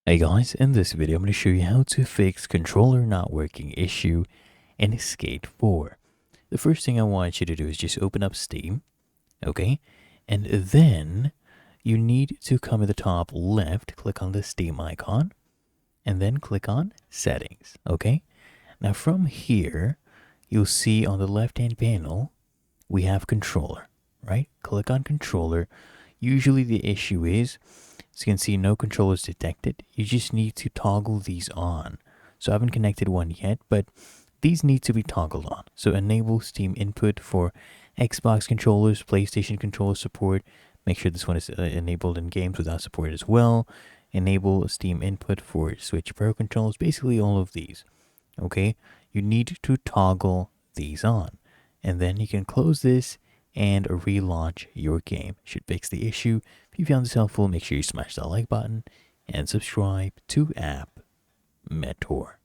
Hey guys, in this video I'm going to show you how to fix controller not working issue in Skate 4. The first thing I want you to do is just open up Steam, okay? And then you need to come to the top left, click on the Steam icon, and then click on Settings, okay? Now from here, you'll see on the left-hand panel, we have controller, right? Click on controller. Usually the issue is, as you can see, no controllers detected. You just need to toggle these on. So I haven't connected one yet, but these need to be toggled on. So enable Steam input for Xbox controllers, PlayStation controller support. Make sure this one is enabled in games without support as well. Enable Steam input for Switch Pro controllers. Basically all of these. Okay, you need to toggle these on. And then you can close this and relaunch your game. Should fix the issue. If you found this helpful, make sure you smash that like button and subscribe to App Mentor.